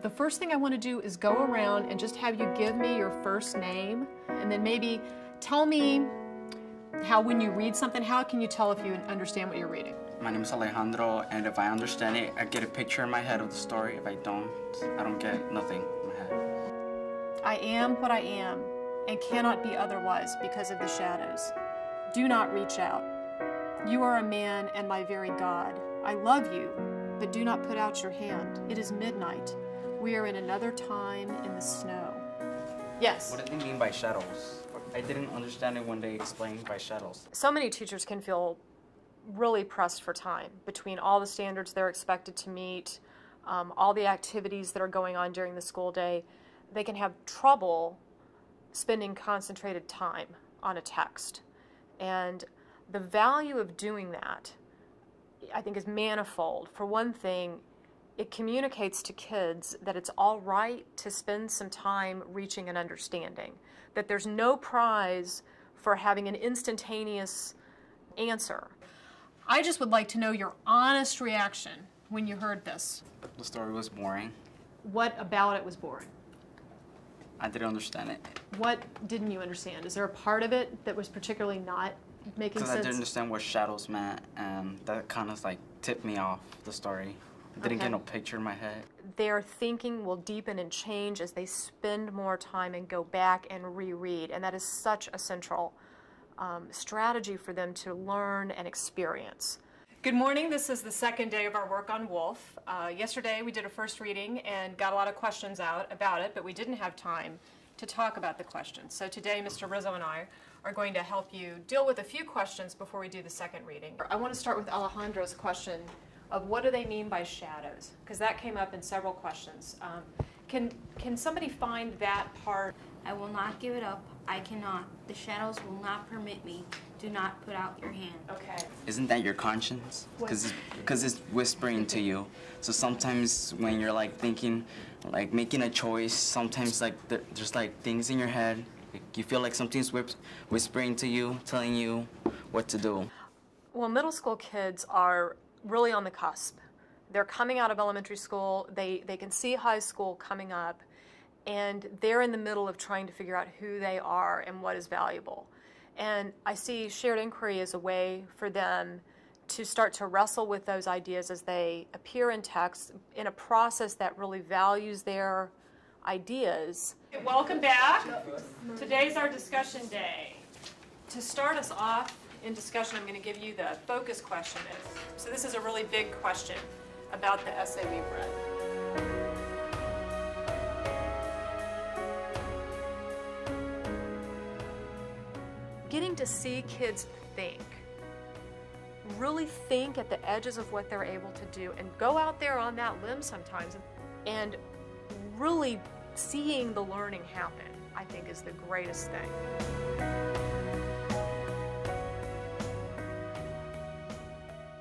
The first thing I want to do is go around and just have you give me your first name, and then maybe tell me how when you read something, how can you tell if you understand what you're reading? My name is Alejandro, and if I understand it, I get a picture in my head of the story. If I don't get nothing in my head. I am what I am and cannot be otherwise because of the shadows. Do not reach out. You are a man and my very God. I love you, but do not put out your hand. It is midnight. We are in another time in the snow. Yes? What do they mean by shadows? I didn't understand it when they explained by shadows. So many teachers can feel really pressed for time between all the standards they're expected to meet, all the activities that are going on during the school day. They can have trouble spending concentrated time on a text. And the value of doing that, I think, is manifold. For one thing, it communicates to kids that it's all right to spend some time reaching an understanding, that there's no prize for having an instantaneous answer. I just would like to know your honest reaction when you heard this. The story was boring. What about it was boring? I didn't understand it. What didn't you understand? Is there a part of it that was particularly not making sense? Because I didn't understand what shadows meant, and that kind of like tipped me off the story. I didn't get no picture in my head. Their thinking will deepen and change as they spend more time and go back and reread, and that is such a central strategy for them to learn and experience. Good morning. This is the second day of our work on Wolf. Yesterday we did a first reading and got a lot of questions out about it, but we didn't have time to talk about the questions. So today Mr. Rizzo and I are going to help you deal with a few questions before we do the second reading. I want to start with Alejandro's question of what do they mean by shadows, because that came up in several questions. Can somebody find that part? I will not give it up. I cannot. The shadows will not permit me. Do not put out your hand. Okay. Isn't that your conscience? Because it's whispering to you. So sometimes when you're like thinking, like making a choice, sometimes like there's like things in your head. You feel like something's whispering to you, telling you what to do. Well, middle school kids are really on the cusp. They're coming out of elementary school. They can see high school coming up, and they're in the middle of trying to figure out who they are and what is valuable. And I see shared inquiry as a way for them to start to wrestle with those ideas as they appear in text in a process that really values their ideas. Welcome back. Today's our discussion day. To start us off in discussion, I'm going to give you the focus question. So this is a really big question about the essay we've read. Getting to see kids think, really think at the edges of what they're able to do, and go out there on that limb sometimes, and really seeing the learning happen, I think, is the greatest thing.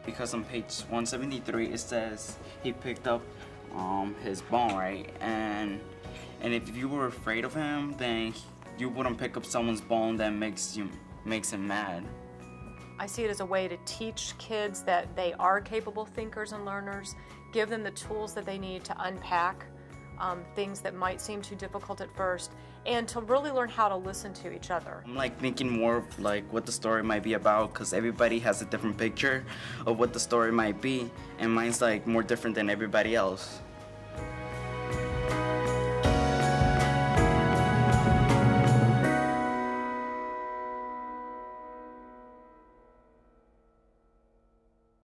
Because on page 173 it says he picked up his bone, right? And if you were afraid of him, then you wouldn't pick up someone's bone that makes him mad. I see it as a way to teach kids that they are capable thinkers and learners, give them the tools that they need to unpack things that might seem too difficult at first, and to really learn how to listen to each other. I'm like thinking more of like what the story might be about, because everybody has a different picture of what the story might be, and mine's like more different than everybody else.